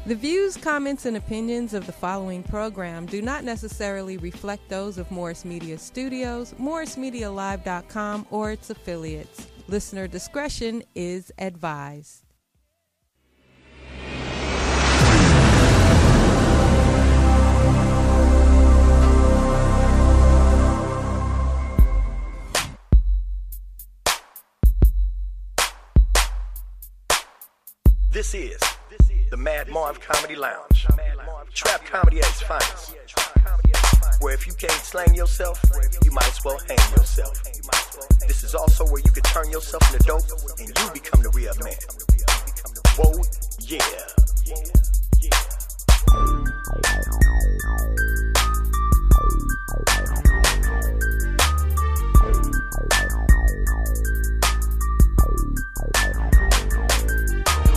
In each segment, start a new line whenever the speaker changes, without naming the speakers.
The views, comments, and opinions of the following program do not necessarily reflect those of Morris Media Studios, MorrisMediaLive.com, or its affiliates. Listener discretion is advised.
This is the Mad Marv Comedy Lounge. Trap comedy at its finest. Where if you can't slang yourself, you might as well hang yourself. This is also where you can turn yourself into dope and you become the real man. Whoa, yeah.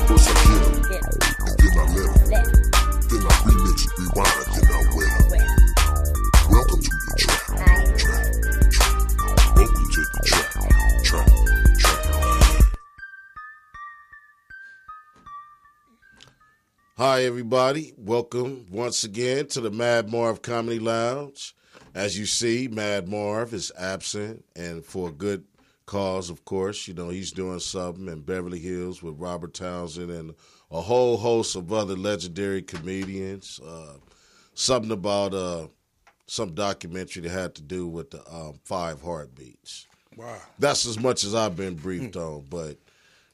First I hit 'em, and then I let 'em. Then I remix, rewind, then I wet 'em. Welcome to the trap. Welcome to the trap.
Hi, everybody. Welcome once again to the Mad Marv Comedy Lounge. As you see, Mad Marv is absent, and for a good cause, of course. You know, he's doing something in Beverly Hills with Robert Townsend and a whole host of other legendary comedians. Something about some documentary that had to do with the 5 heartbeats.
Wow.
That's as much as I've been briefed on. But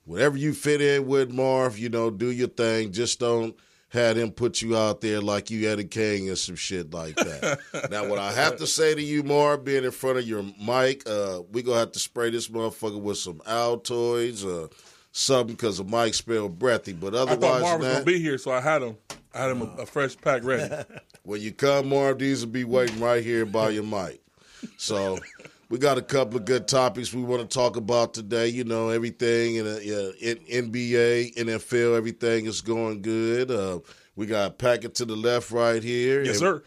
whatever you fit in with, Marv, you know, do your thing. Just don't have them put you out there like you Eddie King and some shit like that. Now, what I have to say to you, Marv, being in front of your mic, we going to have to spray this motherfucker with some Altoids or something because the mic spelled breathy. But otherwise,
I thought Marv was going to be here, so I had him a fresh pack ready.
When you come, Marv, these will be waiting right here by your mic. So we got a couple of good topics we want to talk about today. You know, everything in NBA, NFL, everything is going good. We got Packet to the left right here.
Yes, sir.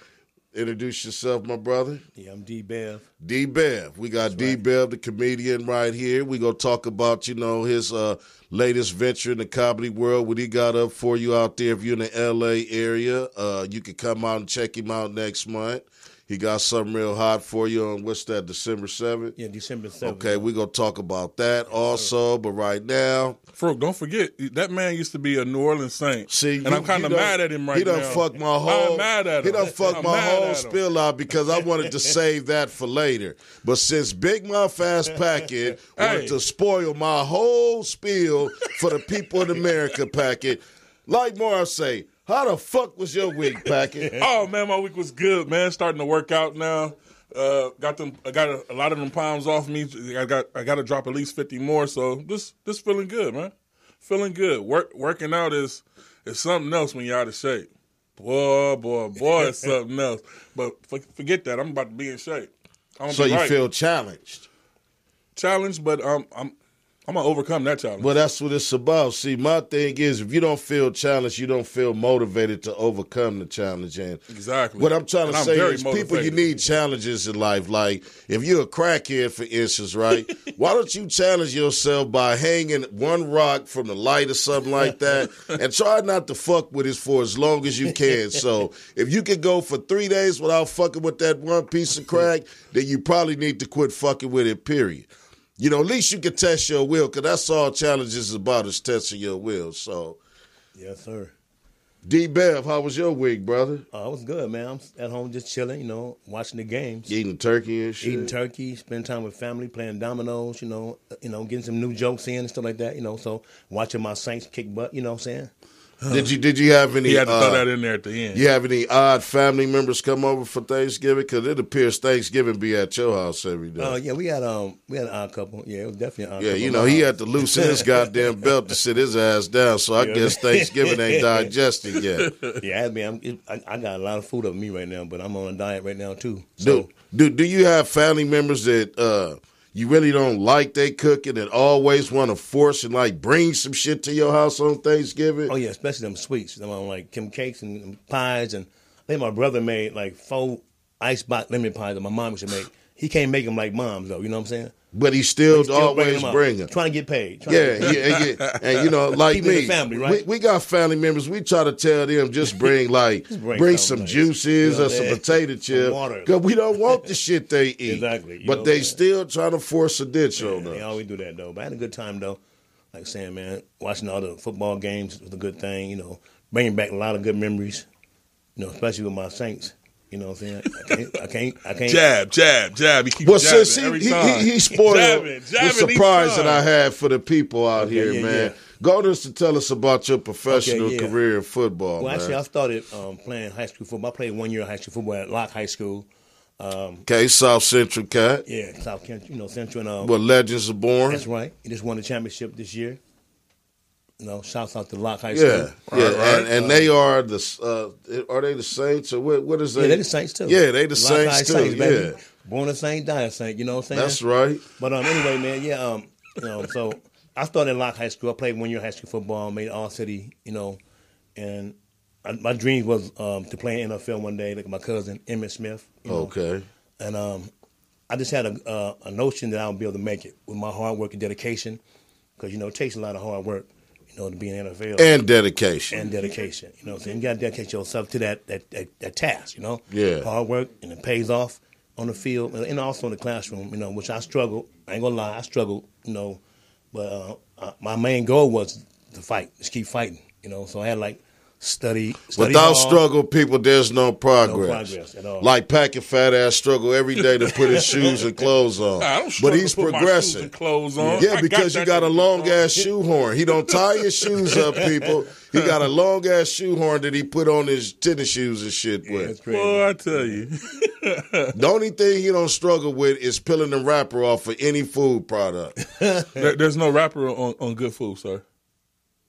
Introduce yourself, my brother.
Yeah, I'm D-Bev.
D-Bev. We got D-Bev, the comedian, right here. We going to talk about, you know, his latest venture in the comedy world, what he got up for you out there. If you're in the L.A. area, you can come out and check him out next month. He got something real hot for you on, what's that, December 7th?
Yeah, December 7th.
Okay, we're going to talk about that also, but right now.
Fro, don't forget, that man used to be a New Orleans Saint.
See,
and I'm kind of mad at him right now.
He done fucked my whole,
I'm mad at him.
He done fucked my whole spill out because I wanted to save that for later. But since Big Mouth Ass Packet wanted to spoil my whole spiel for the people in America, Packet, like Marv say, how the fuck was your week, Packet?
Oh, man, my week was good, man. Starting to work out now. I got a lot of them pounds off me. I got to drop at least 50 more. So just feeling good, man. Feeling good. Working out is something else when you're out of shape. Boy, it's something else. But forget that. I'm about to be in shape.
So you feel challenged?
Challenged, but I'm going to overcome that challenge.
Well, that's what it's about. See, my thing is, if you don't feel challenged, you don't feel motivated to overcome the challenge. And
exactly.
What I'm trying to say is,
motivated.
people, you need challenges in life. Like, if you're a crackhead, for instance, right, why don't you challenge yourself by hanging one rock from the light or something like that and try not to fuck with it for as long as you can. So if you can go for 3 days without fucking with that one piece of crack, then you probably need to quit fucking with it, period. You know, at least you can test your will, because that's all challenges is about, is testing your will. So,
yes, sir.
D-Bev, how was your week, brother?
It was good, man. I'm at home just chilling, you know, watching the games.
Eating turkey and shit?
Eating turkey, spending time with family, playing dominoes, you know, getting some new jokes in and stuff like that, you know. So watching my Saints kick butt, you know what I'm saying?
Did you have any?
He had to throw that in there at the end.
You have any odd family members come over for Thanksgiving? Because it appears Thanksgiving be at your house every day.
Yeah, we had an odd couple. Yeah, it was definitely an odd couple.
Yeah, you know, he had to loosen his goddamn belt to sit his ass down. So I guess Thanksgiving ain't digested yet.
Yeah, I got a lot of food up me right now, but I'm on a diet right now too.
So. Do you have family members that you really don't like they cooking and always want to force and like bring some shit to your house on Thanksgiving?
Oh yeah, especially them sweets. I'm on like Kim cakes and pies, and I think my brother made like 4 icebox lemon pies that my mom used to make. He can't make them like mom's though. You know what I'm saying?
But he still always
bring
bring them.
Trying to get paid.
Yeah. And, you know, like
Keep it in
me,
the family, right?
we got family members. We try to tell them just bring, bring some
nice.
juices or some potato chips. Because we don't want the shit they eat.
Exactly.
But they still trying to force a ditch on us.
They always do that, though. But I had a good time, though. Like saying, man, watching all the football games was a good thing, you know, bringing back a lot of good memories, you know, especially with my Saints. You know what I'm saying? I can't.
Jab. He keeps jabbing every time.
He spoiled the surprise that I had for the people out here, man.
Yeah.
Go to tell us about your professional career in football,
Well,
man.
actually, I started playing high school football. I played 1 year of high school football at Locke High School.
Okay, South Central Cat.
Yeah, South Central, you know, Central. And,
Where legends are born.
That's right. He just won the championship this year. You know, shouts out to Locke High School.
Right. And they are they the Saints or what is they?
Yeah, they're the Saints too.
Yeah, they the Saints too.
Saints, baby.
Yeah,
born a Saint, die a Saint. You know what I'm saying?
that's right.
But anyway, man, you know, so I started at Locke High School. I played 1 year high school football, made all city, you know, and my dream was to play in NFL one day, like my cousin Emmett Smith. You know?
Okay.
And I just had a notion that I would be able to make it with my hard work and dedication, because you know it takes a lot of hard work, you know, to be in the NFL.
And dedication.
You know what I'm saying? You got to dedicate yourself to that task, you know?
Yeah.
Hard work, and it pays off on the field and also in the classroom, you know, which I struggled. I ain't going to lie, I struggled, you know. But my main goal was to fight, just keep fighting, you know. So I had, like, study
Without
hard.
struggle, people, there's no progress.
No progress at all.
Like Packy fat ass struggle every day to put his shoes and clothes on.
I don't
But he's
to put my
progressing.
shoes and clothes on.
Yeah, because you got a long ass shoehorn. He don't tie his shoes up, people. He got a long ass shoehorn that he put on his tennis shoes and shit with.
That's crazy.
Boy, I tell you.
The only thing he don't struggle with is peeling the wrapper off of any food product.
There's no wrapper on good food, sir.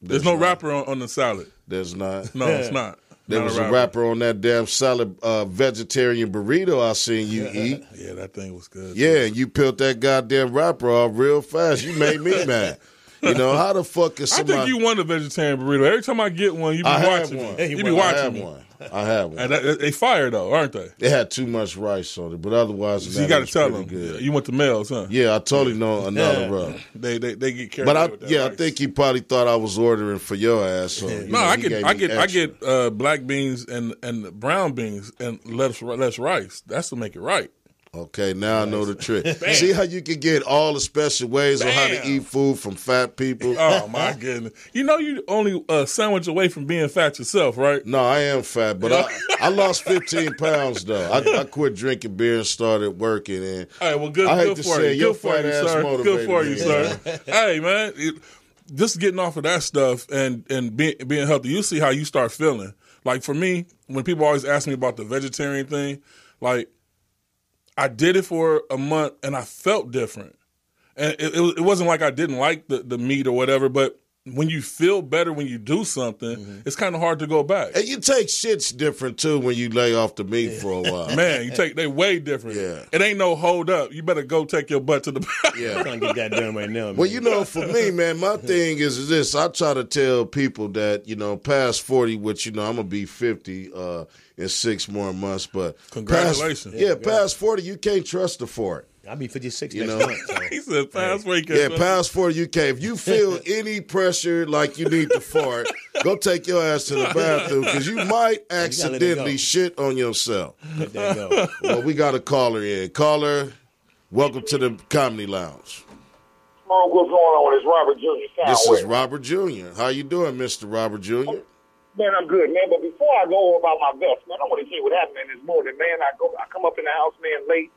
There's no wrapper on the salad.
There's not.
No, it's not.
There was a wrapper on that damn salad vegetarian burrito I seen you eat.
Yeah, that thing was good.
Yeah, and you peeled that goddamn wrapper off real fast. You made me mad. You know, how the fuck is somebody...
I think you want a vegetarian burrito. Every time I get one, you be watching me. You be watching me.
I have one.
And they fire, though, aren't they?
It had too much rice on it, but otherwise...
So you got to tell them.
Good.
You went to Mel's, huh?
Yeah, I totally know another rub.
They get careful with that
I
rice.
think he probably thought I was ordering for your ass. So,
I get black beans and brown beans and less rice. That's to make it right.
Okay, now I know the trick. See how you can get all the special ways on how to eat food from fat people?
Oh, my goodness. You know you only a sandwich away from being fat yourself, right?
No, I am fat, but I lost 15 pounds, though. I quit drinking beer and started working. And
all right, well, good for you. Good for you, sir. Good for you, sir. Hey, man, just getting off of that stuff and being healthy, you see how you start feeling. Like, for me, when people always ask me about the vegetarian thing, like, I did it for a month, and I felt different. And it wasn't like I didn't like the meat or whatever, but when you feel better when you do something, it's kind of hard to go back.
And you take shits different, too, when you lay off the meat for a while.
Man, they way different.
Yeah.
It ain't no hold up. You better go take your butt to the
I'm trying to get that done right now, man.
Well, you know, for me, man, my thing is this. I try to tell people that, you know, past 40, which, you know, I'm going to be 50 in 6 more months. But
congratulations.
Past 40, you can't trust the fort.
I'll be 56
You
next
know?
month. So.
He said past 40.
Yeah, past 40, you can't. If you feel any pressure like you need to fart, go take your ass to the bathroom because you might accidentally shit on yourself.
Let that go.
Well, we got a caller in. Caller, welcome to the Comedy Lounge.
Marv, what's going on? It's Robert Jr.
This is Robert Jr. How you doing, Mr. Robert Jr.?
Man, I'm good, man. But before I go about my vest, man, I want to tell you what happened this morning, man. I come up in the house, man, late,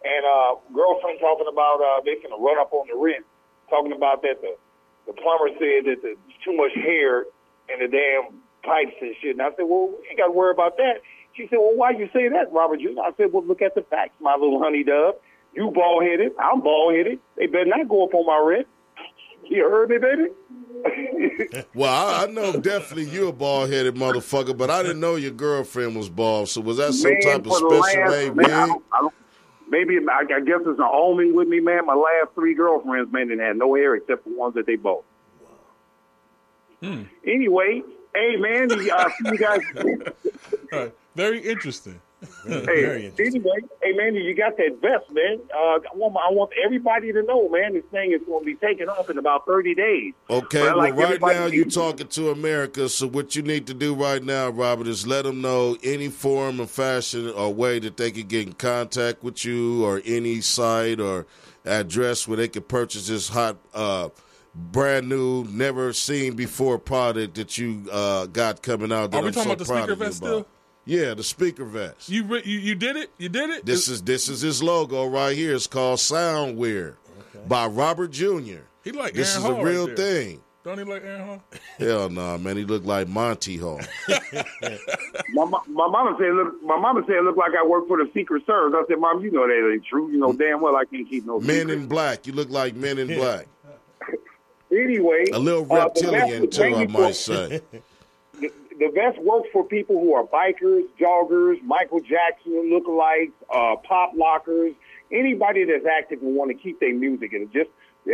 and girlfriend talking about they finna run up on the rent, talking about that the plumber said that there's too much hair in the damn pipes and shit. And I said, well, we ain't got to worry about that. She said, well, why you say that, Robert Jr.? I said, well, look at the facts, my little honey dove. You bald-headed. I'm bald-headed. They better not go up on my rent. You heard me, baby?
Well, I know definitely you're a bald-headed motherfucker, but I didn't know your girlfriend was bald. So was that some type of special made wig?
Maybe, I guess it's an omen with me, man. My last 3 girlfriends, man, didn't have no hair except for ones that they bought. Anyway, hey, man, see you guys.
All right. Very interesting.
Hey, anyway, hey man, you got that vest, man. I want everybody to know, man. This thing is going to be taking off in about 30 days.
Okay, well, right now you're talking to America, so what you need to do right now, Robert, is let them know any form of fashion or way that they can get in contact with you, or any site or address where they can purchase this hot, brand new, never seen before product that you got coming out. That
Are we
I'm
talking
so
about the
proud
speaker
of you
vest
about.
still?
Yeah, the speaker vest.
You did it? You did it?
This is his logo right here. It's called Soundwear by Robert Jr.
He like
This
Aaron
is
Hall
a real
right there.
thing.
Don't he like Aaron Hall?
Hell no, man. He looked like Monty Hall.
My mama said it looked like I work for the Secret Service. I said, Mom, you know that ain't true. You know damn well I can't keep no
Men
secrets.
in Black. You look like Men in Black.
Anyway,
A little reptilian too, I might say.
The vest works for people who are bikers, joggers, Michael Jackson lookalikes, pop lockers, anybody that's active and want to keep their music. And there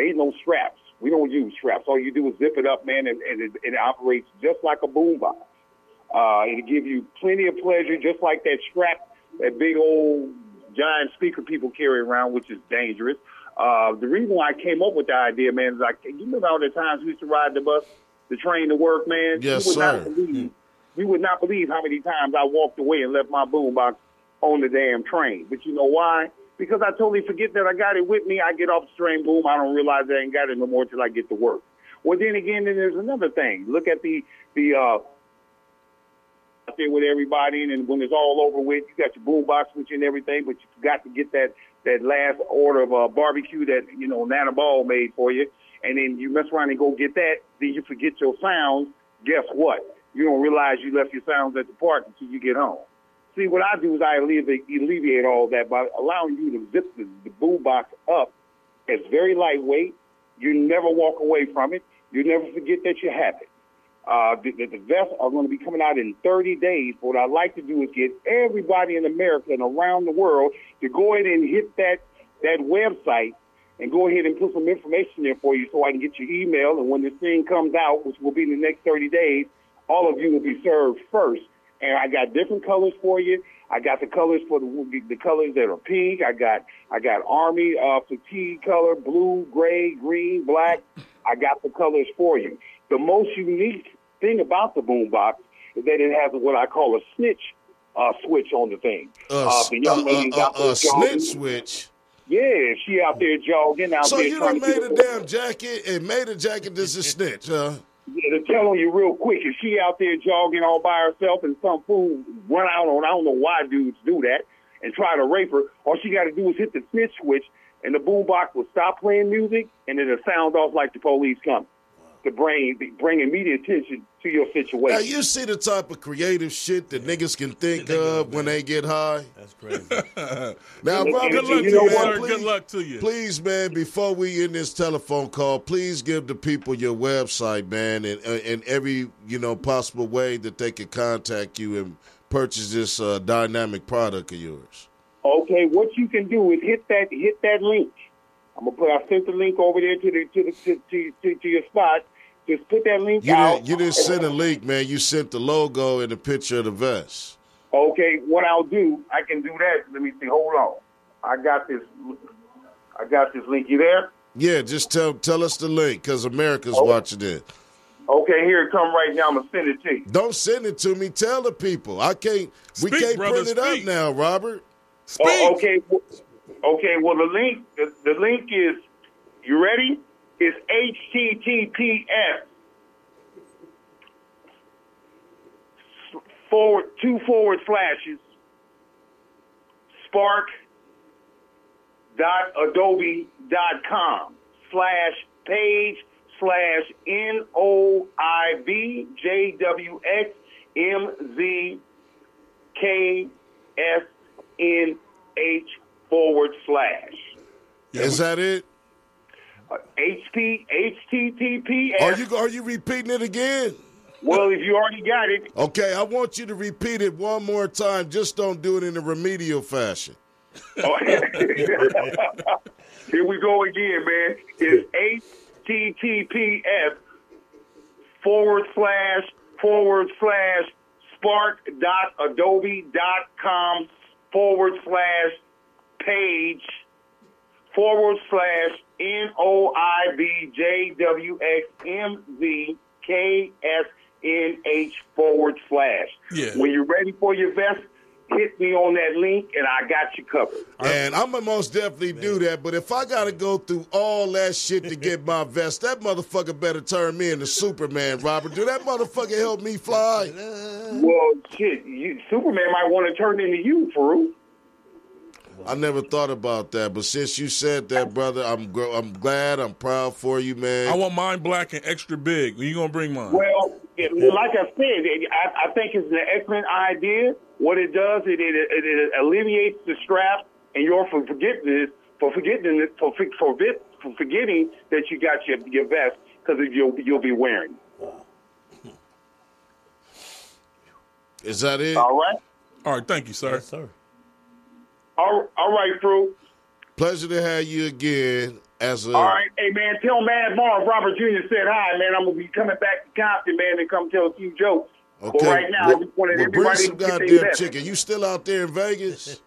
ain't no straps. We don't use straps. All you do is zip it up, man, and it operates just like a boombox. It'll give you plenty of pleasure, just like that strap, that big old giant speaker people carry around, which is dangerous. The reason why I came up with the idea, man, is you remember all the times we used to ride the bus, the train to work, man?
Yes, sir.
You would not believe how many times I walked away and left my boombox on the damn train. But you know why? Because I totally forget that I got it with me. I get off the train, boom, I don't realize I ain't got it no more till I get to work. Well, then again, then there's another thing. Look at the out there with everybody, and when it's all over with, you got your boombox with you and everything, but you forgot to get that last order of barbecue that, Nana Ball made for you, and then you mess around and go get that, then you forget your sounds. Guess what? You don't realize you left your sounds at the park until you get home. See, what I do is I alleviate all that by allowing you to zip the boombox up. It's very lightweight. You never walk away from it. You never forget that you have it. The vests are going to be coming out in 30 days. What I'd like to do is get everybody in America and around the world to go ahead and hit that website and go ahead and put some information there for you so I can get your email. And when this thing comes out, which will be in the next 30 days, all of you will be served first. And I got different colors for you. I got the colors for the colors that are pink. I got army fatigue color, blue, gray, green, black. I got the colors for you. The most unique thing about the boombox is that it has what I call a snitch switch on the thing. The young lady's out there jogging.
Snitch switch?
Yeah, she out there jogging.
So you done made a damn jacket and made a jacket that's a snitch, huh?
Yeah, to tell on you real quick, if she out there jogging all by herself and some fool run out on, I don't know why dudes do that, and try to rape her, all she got to do is hit the snitch switch, and the boombox will stop playing music, and it'll sound off like the police coming to bring immediate attention to your situation.
Now, you see the type of creative shit that niggas can think of when they get high?
That's crazy.
Now, Robert,
Good luck to you, sir. Good luck to you.
Please, man, before we end this telephone call, please give the people your website, man, and every, possible way that they can contact you and purchase this dynamic product of yours.
Okay, what you can do is hit that link. I sent the link over there to your spot. Just put that link out.
You didn't send a link, man. You sent the logo and the picture of the vest.
Okay, what I'll do, I can do that. Let me see. Hold on. I got this link. You there?
Yeah, just tell us the link because America's watching it.
Okay, here it come right now. I'm gonna send it to you.
Don't send it to me. Tell the people. We can't print it up now, Robert.
Speak.
Oh, okay. Okay, well, the link is, you ready? It's HTTPS spark.adobe.com/NOIBJWXMZKSNH/.
Is that it?
HTTPS.
Are you repeating it again?
Well, if you already got it.
Okay, I want you to repeat it one more time. Just don't do it in a remedial fashion.
Here we go again, man. It's HTTPS // spark.adobe.com/ /NOIBJWXMZKSNH/.
Yeah.
When you're ready for your vest, hit me on that link, and I got you covered.
And I'm going to most definitely do that, but if I got to go through all that shit to get my vest, that motherfucker better turn me into Superman, Robert. Do that motherfucker help me fly?
Well, shit, Superman might want to turn into you, Farouk.
I never thought about that, but since you said that, brother, I'm glad, I'm proud for you, man.
I want mine black and extra big. When you gonna bring mine?
Well, like I said, I think it's an excellent idea. What it does, it alleviates the strap and your forgetting that you got your vest because you'll be wearing it.
Is that it?
All right.
All right, thank you, sir.
Yes, sir.
All right, Fruit.
Pleasure to have you again.
All right, hey, man, tell Mad Marv Robert Jr. said hi, man. I'm going to be coming back to Compton, man, and come tell a few jokes.
Okay.
But right now, I just wanted
bring
everybody
some
to get their
goddamn
best.
chicken. You still out there in Vegas?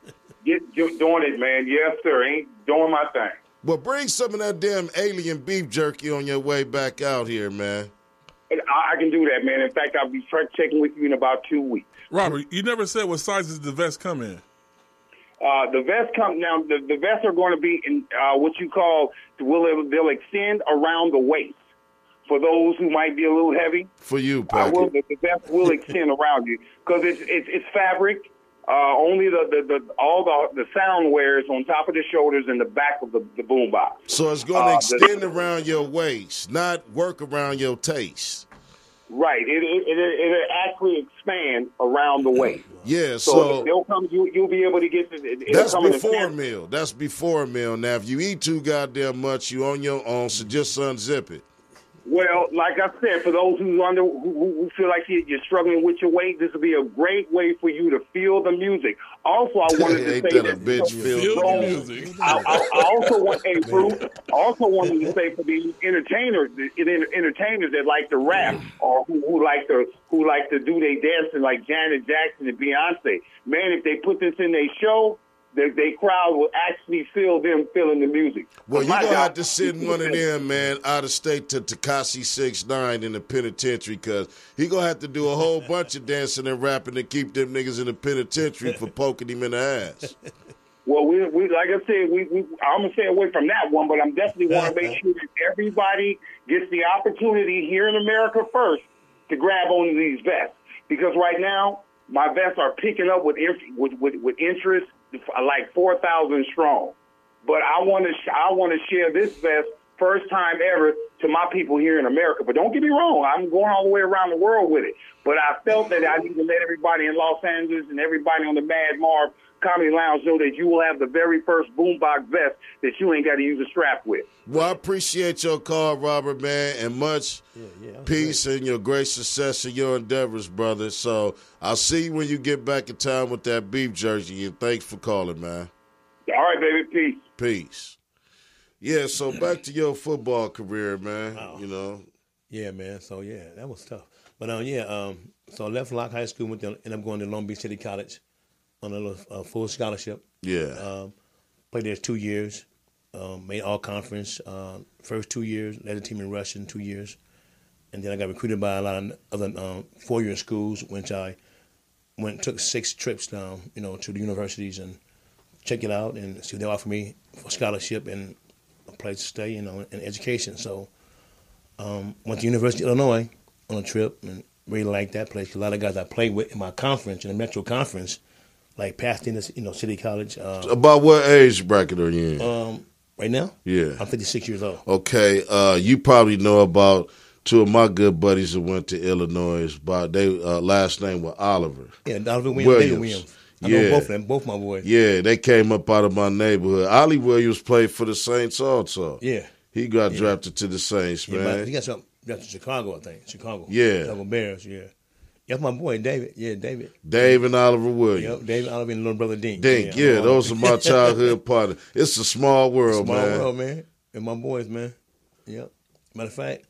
Doing it, man. Yes, sir. Ain't doing my thing.
Well, bring some of that damn alien beef jerky on your way back out here, man.
I can do that, man. In fact, I'll be checking with you in about 2 weeks.
Robert, you never said what sizes the vest come in.
The vest the vests are going to be in what you call they'll extend around the waist for those who might be a little heavy.
For you, Packy.
The vest will extend around you because it's fabric. Only the sound wears on top of the shoulders and the back of the boom box.
So it's going to extend around your waist, not work around your taste.
Right. It'll actually expand around the waist.
Yeah,
so they'll come. You'll be able to get
that's before a meal. That's before a meal. Now, if you eat too goddamn much, you on your own. So just unzip it.
Well, like I said, for those who feel like you're struggling with your weight, this will be a great way for you to feel the music. Also, I wanted to say
that a bitch feel
the music.
I also wanted to say for the entertainers that like to rap or who like to do their dancing like Janet Jackson and Beyonce. Man, if they put this in their show, their crowd will actually feel them feeling the music.
Well, you're going to have to send one of them, man, out of state to Tekashi 6ix9ine in the penitentiary because he's going to have to do a whole bunch of dancing and rapping to keep them niggas in the penitentiary for poking him in the ass.
Well, we like I said, I'm going to stay away from that one, but I'm definitely want to make sure that everybody gets the opportunity here in America first to grab onto these vests because right now my vests are picking up with interest. Like 4,000 strong, but I want to share this vest first time ever to my people here in America. But don't get me wrong, I'm going all the way around the world with it. But I felt that I need to let everybody in Los Angeles and everybody on the Mad Marv Comedy Lounge know that you will have the very first boombox vest that you ain't got to use a strap with.
Well, I appreciate your call, Robert, man, and much peace and your great success in your endeavors, brother. So I'll see you when you get back in town with that beef jersey, and thanks for calling, man.
All right, baby, peace.
Peace. Yeah, so back to your football career, man, you know.
Yeah, man, so yeah, that was tough. But so I left Locke High School, ended up going to Long Beach City College on a full scholarship.
Yeah.
Played there 2 years. Made all conference. First 2 years, led the team in rushing 2 years. And then I got recruited by a lot of other 4-year schools, which I took 6 trips down, to the universities and check it out and see what they offered me for scholarship and a place to stay, and education. So went to University of Illinois on a trip and really liked that place. A lot of guys I played with in my conference, in the Metro Conference, like Pasadena, City College.
About what age bracket are you in?
Right now?
Yeah.
I'm 56 years old.
Okay. You probably know about 2 of my good buddies that went to Illinois. They last name was Oliver.
Yeah, Oliver Williams. I know both of them, both my boys.
Yeah, they came up out of my neighborhood. Ollie Williams played for the Saints also.
Yeah.
He got drafted to the Saints, man.
He got drafted to Chicago, I think. Chicago.
Yeah.
Chicago Bears, yeah. That's my boy, David. Yeah, David.
Dave and Oliver Williams.
Yep, David, Oliver, and little brother Dink.
Yeah, those are my childhood partners. It's a small world, man.
Small world, man. And my boys, man. Yep. Matter of fact,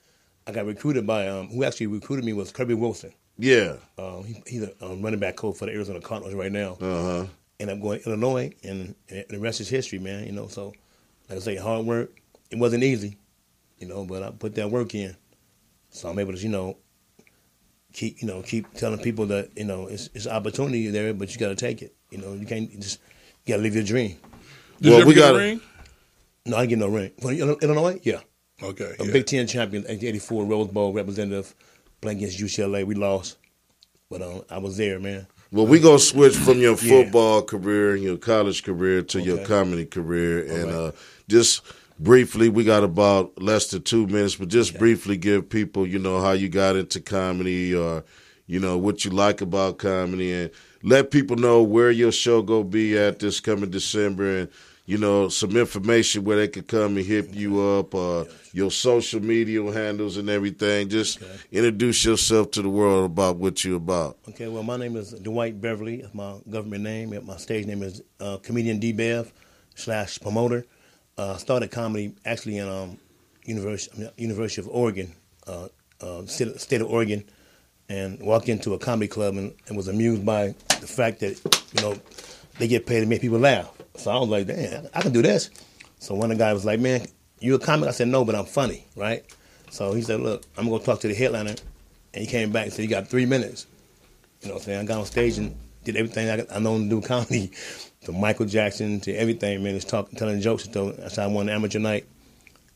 I got recruited by, who actually recruited me was Kirby Wilson.
Yeah.
He's a running back coach for the Arizona Cardinals right now.
Uh-huh.
ended up going to Illinois, and the rest is history, man. You know, so like I say, hard work. It wasn't easy, you know, but I put that work in, so I'm able to, keep telling people that it's opportunity there, but you got to take it. You know, you can't you got to live your dream.
Did you ever get a ring?
No, I didn't get no ring. For Illinois, yeah.
Okay.
A Big Ten champion, 84 Rose Bowl representative, playing against UCLA. We lost, but I was there, man.
Well, we gonna switch from your football career and your college career to your comedy career, and just briefly, we got about less than 2 minutes, but just briefly give people, how you got into comedy, or what you like about comedy, and let people know where your show gonna be at this coming December, and some information where they could come and hit you up, your social media handles and everything. Just introduce yourself to the world about what you're about.
Okay, well, my name is Dwight Beverly. That's my government name. My stage name is Comedian D-Bev / promoter. Started comedy actually in University of Oregon, state of Oregon, and walked into a comedy club and was amused by the fact that, they get paid to make people laugh. So I was like, damn, I can do this. So one of the guys was like, man, you a comic? I said, no, but I'm funny, right? So he said, look, I'm going to talk to the headliner. And he came back and said, you got 3 minutes. You know what I'm saying? I got on stage and did everything I know to do comedy, from Michael Jackson to everything, man. Just telling jokes. So I won the amateur night.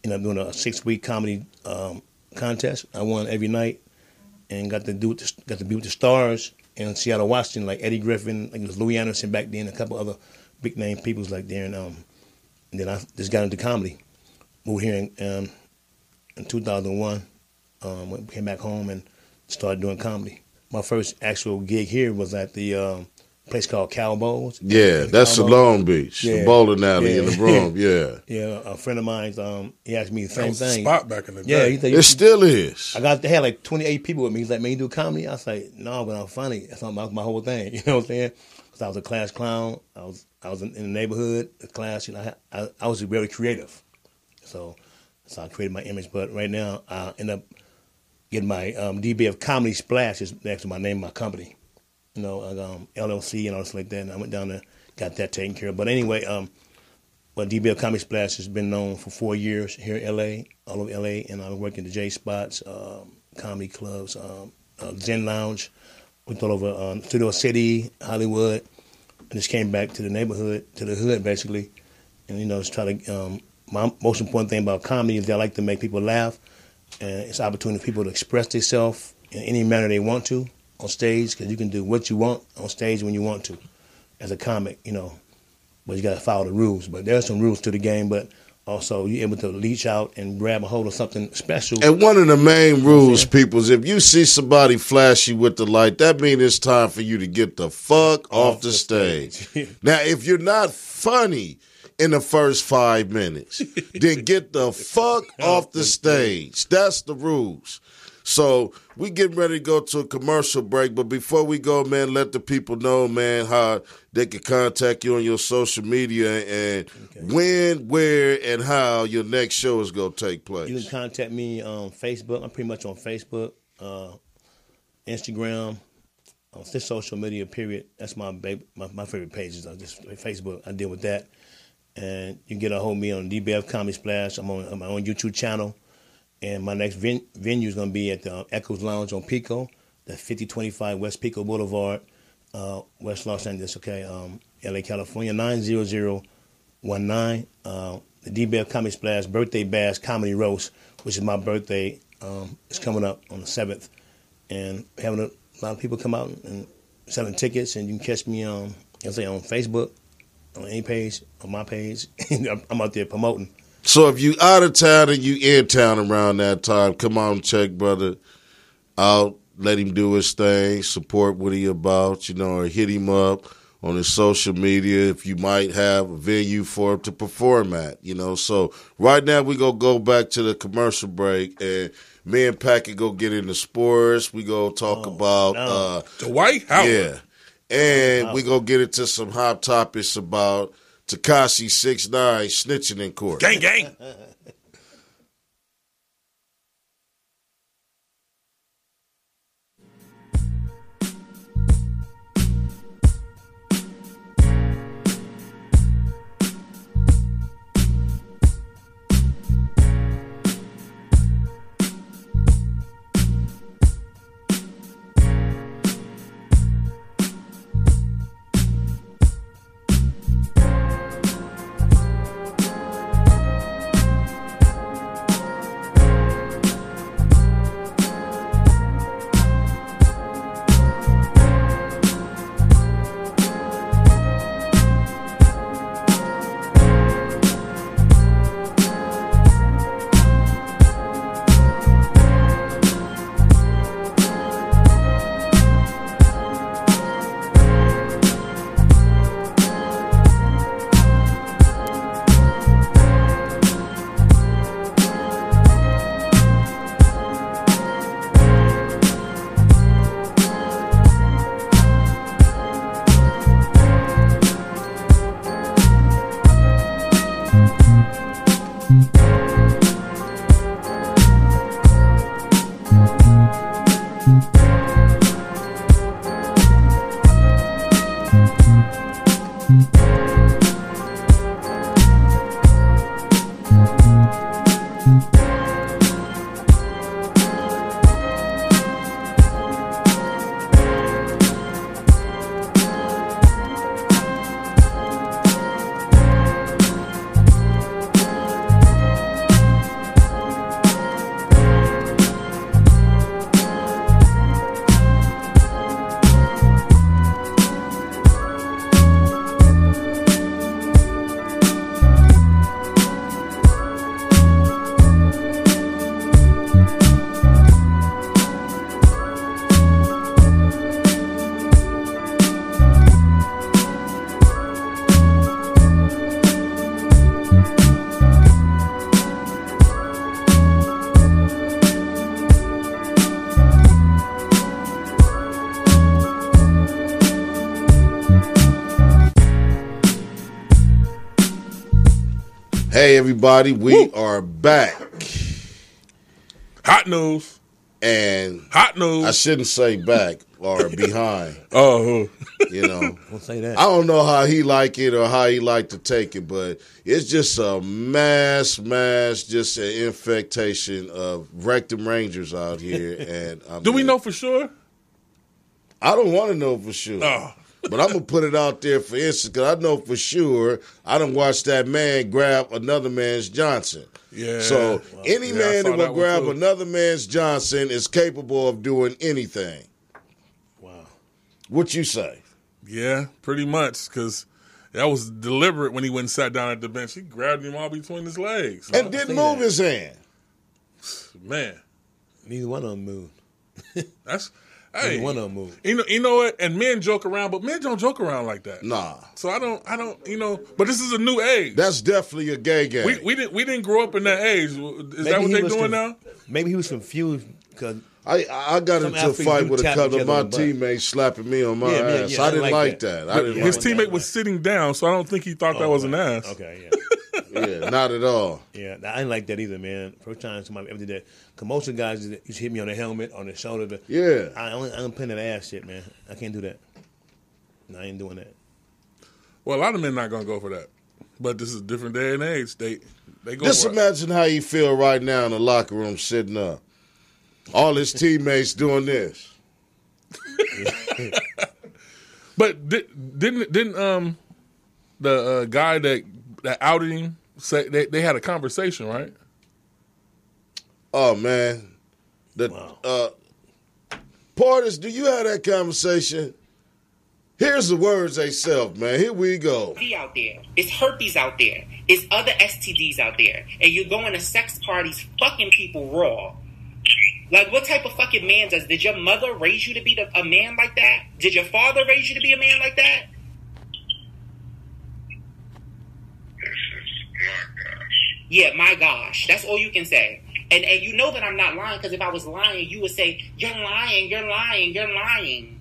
Ended up doing a 6-week comedy contest. I won every night and got to be with the stars in Seattle, Washington, like Eddie Griffin, like it was Louis Anderson back then, a couple other big name peoples like there. And then I just got into comedy. Moved here in 2001. Came back home and started doing comedy. My first actual gig here was at the place called Cowboys.
Yeah, that's in Long Beach, the bowling alley in the Bronx. Yeah,
yeah. A friend of mine, he asked me the same thing.
Spot back in the day.
Yeah, he said,
it still is.
They had like 28 people with me. He's like, man, you do comedy? I was like, no, but I'm funny. That's my whole thing. You know what I'm saying? Because I was a class clown. I was in the neighborhood, the class. I was very creative. So I created my image. But right now, I end up getting my DBF Comedy Splash is next to my name, my company. LLC and all this like that. And I went down there, got that taken care of. But anyway, DBF Comedy Splash has been known for 4 years here in L.A., all over L.A., and I work in the J Spots, comedy clubs, Zen Lounge. We all over Studio City, Hollywood. I just came back to the neighborhood, to the hood, basically. And, just try to, my most important thing about comedy is that I like to make people laugh. And it's an opportunity for people to express themselves in any manner they want to on stage, because you can do what you want on stage when you want to as a comic, but you got to follow the rules. But there are some rules to the game, but also you're able to reach out and grab a hold of something special.
And one of the main rules, people, is if you see somebody flash you with the light, that means it's time for you to get the fuck off the stage. Now, if you're not funny in the first 5 minutes, then get the fuck off the stage. That's the rules. So we getting ready to go to a commercial break, but before we go, man, let the people know, man, how they can contact you on your social media and when, where, and how your next show is going to take place.
You can contact me on Facebook. I'm pretty much on Facebook, Instagram, just social media, period. That's my favorite pages. Just Facebook. I deal with that. And you can get a hold of me on DBF Comedy Splash. I'm on my own YouTube channel. And my next venue is going to be at the Echoes Lounge on Pico, that's 5025 West Pico Boulevard, West Los Angeles, LA, California, 90019. The DBF Comedy Splash Birthday Bash Comedy Roast, which is my birthday, is coming up on the 7th. And having a lot of people come out and selling tickets, and you can catch me on Facebook, on any page, on my page. I'm out there promoting.
So if you out of town and you in town around that time, come on, check brother out. Let him do his thing. Support what he about, or hit him up on his social media if you might have a venue for him to perform at. So right now we gonna go back to the commercial break, and me and Packy go get into sports. We go talk about
Dwight Howard.
Yeah, and we gonna get into some hot topics about Tekashi 6ix9ine snitching in court.
Gang, gang.
Hey, everybody, we are back.
Hot news.
And
Hot news.
I shouldn't say back or behind.
Oh.
You know.
Don't say that.
I don't know how he like it or how he like to take it, but it's just a mass, just an infectation of rectum rangers out here. And
Do we know for sure?
I don't want to know for sure.
Oh.
But I'm going to put it out there for instance, because I know for sure I done watched that man grab another man's Johnson.
Yeah.
So any man that will grab
too.
another man's Johnson is capable of doing anything.
Wow.
What you say?
Yeah, pretty much, because that was deliberate when he went and sat down at the bench. He grabbed him all between his legs.
And didn't move his hand.
Man.
Neither one of them moved.
That's...
Neither
Hey,
one of them moved.
You know what? And men joke around, but men don't joke around like that.
Nah.
So I don't, but this is a new age.
That's definitely a gay game.
We didn't grow up in that age. Is that what they're doing now?
Maybe he was confused because
I got into a fight with a couple of my teammates slapping me on my ass.
Yeah,
I didn't like that. I didn't
His
like
teammate was sitting down, so I don't think he thought that was an ass.
Okay, yeah.
Yeah, not at all.
Yeah, I didn't like that either, man. First time somebody ever did that. Cause most of the guys used to hit me on the helmet, on the shoulder. But
Yeah.
I don't pin that ass shit, man. I can't do that. No, I ain't doing that.
Well, a lot of men not gonna go for that, but this is a different day and age. They go.
Just
for
imagine how you feel right now in the locker room sitting up. All his teammates doing this.
But didn't the guy that outed him say they had a conversation, right?
Oh man, Portis, do you have that conversation? Here's the words they self, man. Here we go.
Out there, it's herpes out there, it's other STDs out there, and you're going to sex parties, fucking people raw. Like, what type of fucking man did your mother raise you to be a man like that? Did your father raise you to be a man like that? Yeah, my gosh. That's all you can say. And you know that I'm not lying, because if I was lying, you would say, you're lying, you're lying, you're lying.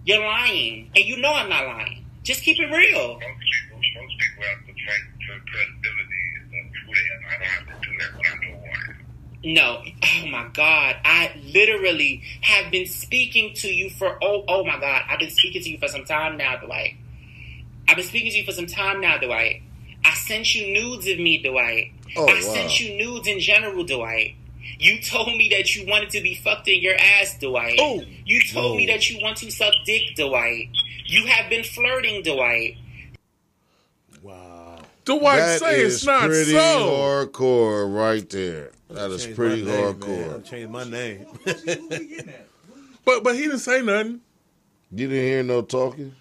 You're lying. And you know I'm not lying. Just keep it real.
Most people have to fight for credibility of who they are. I don't have to do that when I know who I am.
No. Oh, my God. I literally have been speaking to you for, oh my God. I've been speaking to you for some time now, Dwight. I sent you nudes of me, Dwight. I sent you nudes in general, Dwight. You told me that you wanted to be fucked in your ass, Dwight.
Oh.
You told me that you want to suck dick, Dwight. You have been flirting, Dwight.
Wow.
Dwight
That
say
is
it's not
pretty
so.
hardcore right there. That is pretty hardcore.
I'll change my name.
But he didn't say nothing.
You didn't hear no talking?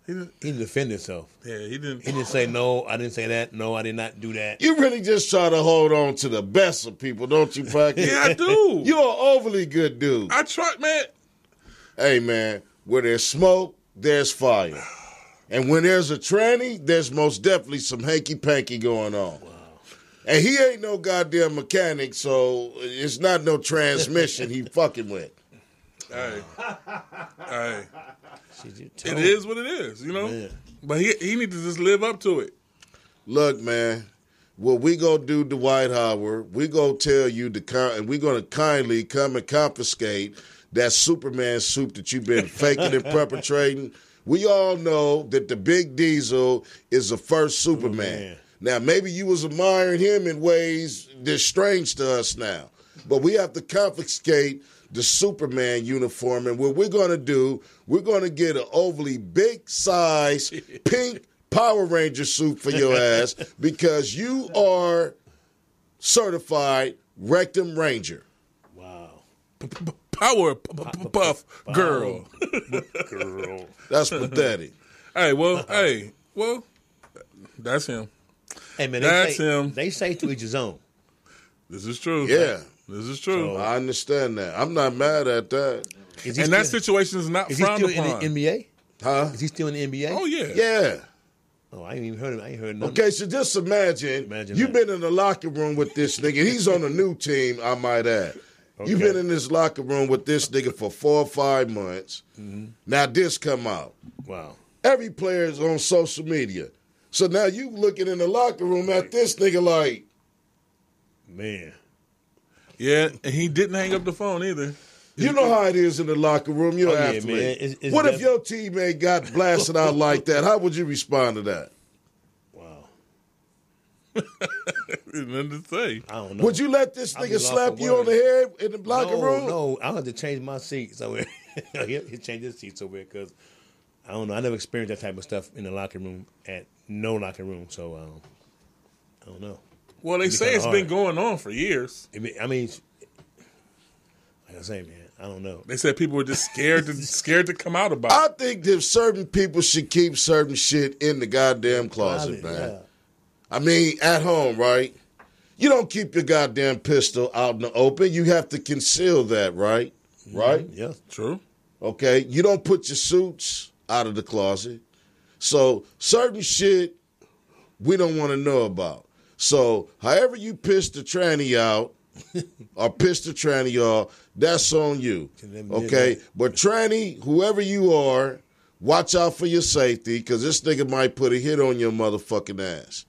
He didn't defend himself.
Yeah, he didn't.
He didn't say, no, I didn't say that. No, I did not do that.
You really just try to hold on to the best of people, don't you, Packy?
Yeah, I do.
You're an overly good dude.
I tried, man.
Hey, man, where there's smoke, there's fire. And when there's a tranny, there's most definitely some hanky-panky going on. Wow. And he ain't no goddamn mechanic, so it's not no transmission he fucking with.
Hey. Hey.
It
is what it is, you know?
Yeah.
But he need to just live up to it.
Look, man, what we gonna do, Dwight Howard, we gonna tell you and we're gonna kindly come and confiscate that Superman suit that you've been faking and perpetrating. We all know that the Big Diesel is the first Superman. Now, maybe you was admiring him in ways that's strange to us now, but we have to confiscate the Superman uniform, and what we're going to do, we're going to get an overly big size pink Power Ranger suit for your ass because you are certified Rectum Ranger.
Wow.
Power Puff Girl.
Girl.
That's pathetic.
Hey, that's him.
Hey, man,
That's him.
They say to each his own.
This is true.
Yeah.
This is true.
So, I understand that. I'm not mad at that.
And that situation is not frowned upon.
Is he still in the NBA?
Huh?
Is he still in the NBA?
Oh, yeah.
Yeah.
Oh, I ain't even heard of it. I ain't heard nothing.
Okay, so just imagine you've been in the locker room with this nigga. He's on a new team, I might add. Okay. You've been in this locker room with this nigga for 4 or 5 months. Mm-hmm. Now this come out.
Wow.
Every player is on social media. So now you looking in the locker room at this nigga like,
man.
Yeah, and he didn't hang up the phone either.
You know how it is in the locker room. You're an athlete. What if your teammate got blasted out like that? How would you respond to that?
Wow.
There's nothing to say.
I don't know.
Would you let this nigga slap you on the head in the locker room?
No, I'll have to change my seat somewhere. He'll change his seat somewhere because, I don't know, I never experienced that type of stuff in the locker room at no locker room, so I don't know.
Well, they say it's been going on for years.
I mean, like I say, man, I don't know.
They said people were just scared to come out about it.
I think that certain people should keep certain shit in the goddamn closet, man. Yeah. I mean, at home, right? You don't keep your goddamn pistol out in the open. You have to conceal that, right? Mm-hmm. Right?
Yeah,
true.
Okay? You don't put your suits out of the closet. So certain shit we don't want to know about. So however you piss the tranny out or piss the tranny off, that's on you. Okay? But tranny, whoever you are, watch out for your safety because this nigga might put a hit on your motherfucking ass.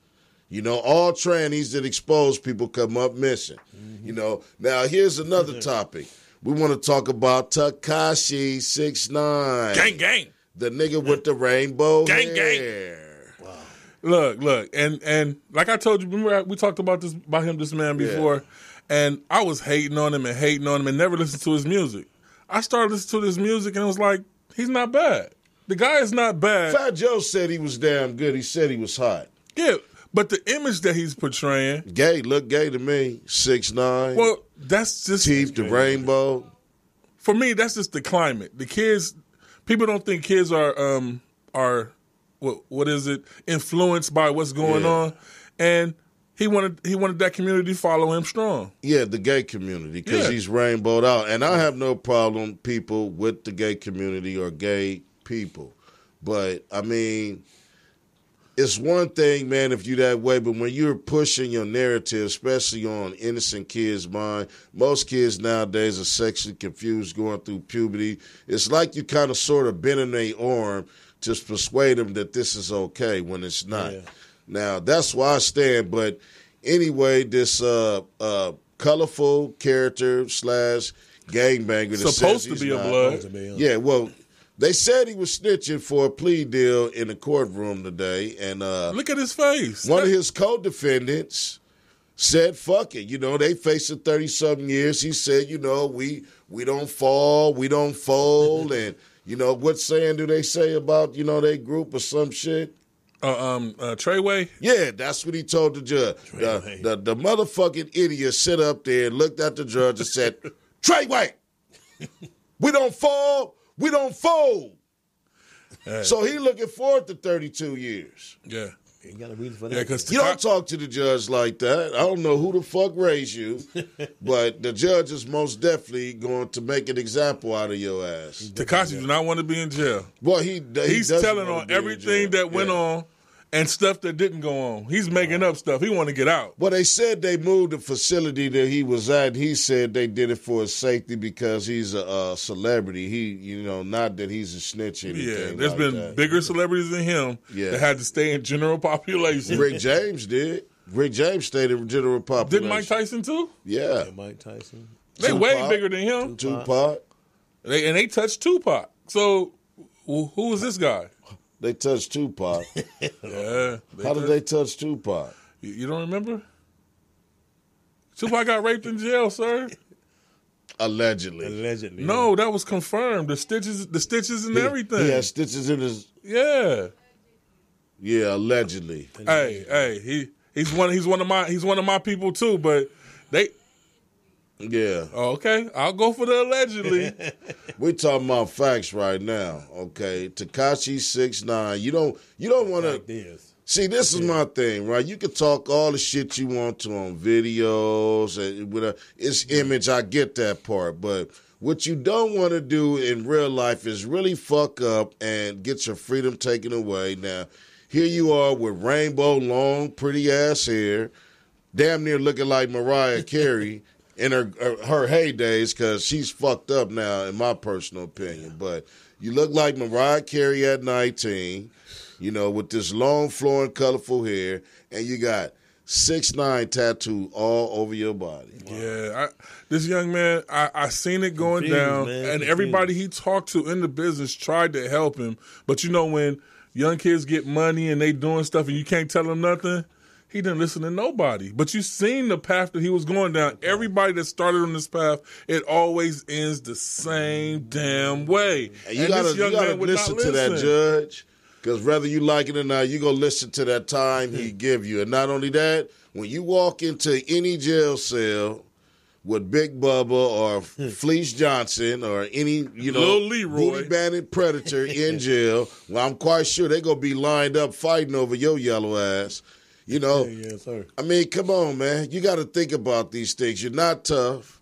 You know, all trannies that expose people come up missing. Mm-hmm. You know, now here's another topic. We want to talk about Tekashi 6ix9ine.
Gang, gang.
The nigga with the rainbow
gang,
hair.
Gang. Look, and like I told you, remember we talked about him, this man before, and I was hating on him and never listened to his music. I started listening to his music and it was like, he's not bad. The guy is not bad.
Fat Joe said he was damn good. He said he was hot.
Yeah, but the image that he's portraying,
look gay to me. 6ix9ine.
Well, that's just
teeth, the rainbow.
For me, that's just the climate. The kids, people don't think kids are. What is it? Influenced by what's going on, and he wanted that community to follow him strong.
Yeah, the gay community because he's rainbowed out, and I have no problem people with the gay community or gay people, but I mean, it's one thing, man, if you that way, but when you're pushing your narrative, especially on innocent kids' mind, most kids nowadays are sexually confused, going through puberty. It's like you kind of sort of bending their arm to persuade them that this is okay when it's not. Yeah. Now, that's where I stand. But anyway, this colorful character / gangbanger
supposed to be a blood.
Yeah, well, they said he was snitching for a plea deal in the courtroom today. And
look at his face.
One of his co-defendants said, fuck it. You know, they facing 30-something years. He said, you know, we don't fall, we don't fold, and you know, what saying do they say about, you know, they group or some shit?
Treyway?
Yeah, that's what he told the judge. The motherfucking idiot sit up there and looked at the judge and said, Treyway, we don't fall, we don't fold. Hey. So he looking forward to 32 years.
Yeah.
You got a reason for that.
You don't talk to the judge like that. I don't know who the fuck raised you, but the judge is most definitely going to make an example out of your ass.
Tekashi do not want to be in jail.
Well,
he's telling on everything that went on and stuff that didn't go on. He's making up stuff. He want to get out.
Well, they said they moved the facility that he was at. He said they did it for his safety because he's a celebrity. He, you know, not that he's a snitch or anything.
Yeah, there's been bigger celebrities than him that had to stay in general population.
Rick James did. Rick James stayed in general population.
Didn't Mike Tyson too?
Yeah.
Mike Tyson.
They way bigger than him.
Tupac.
They touched Tupac. So who was this guy?
They touched Tupac.
Yeah.
How did they touch Tupac?
You don't remember? Tupac got raped in jail, sir.
Allegedly.
No, that was confirmed. The stitches and everything.
He had stitches in his.
Yeah.
Yeah, allegedly.
Hey, he's one of my people too. But they.
Yeah.
Oh, okay, I'll go for the allegedly.
We're talking about facts right now. Okay, Tekashi 6ix9ine. You don't want to. See, this is my thing, right? You can talk all the shit you want to on videos and with it's image. I get that part, but what you don't want to do in real life is really fuck up and get your freedom taken away. Now, here you are with rainbow, long, pretty ass hair, damn near looking like Mariah Carey in her heydays, because she's fucked up now, in my personal opinion. But you look like Mariah Carey at 19. You know, with this long, flowing, colorful hair, and you got 6ix9ine tattooed all over your body. Wow.
Yeah, this young man, I seen it going down, and everybody he talked to in the business tried to help him. But you know, when young kids get money and they doing stuff and you can't tell them nothing, he didn't listen to nobody. But you seen the path that he was going down. Everybody that started on this path, it always ends the same damn way.
And you gotta listen to that judge. Because whether you like it or not, you're going to listen to that time he give you. And not only that, when you walk into any jail cell with Big Bubba or Fleece Johnson or any, booty-banded predator in jail, well, I'm quite sure they're going to be lined up fighting over your yellow ass. You know,
yes, sir.
I mean, come on, man. You got to think about these things. You're not tough.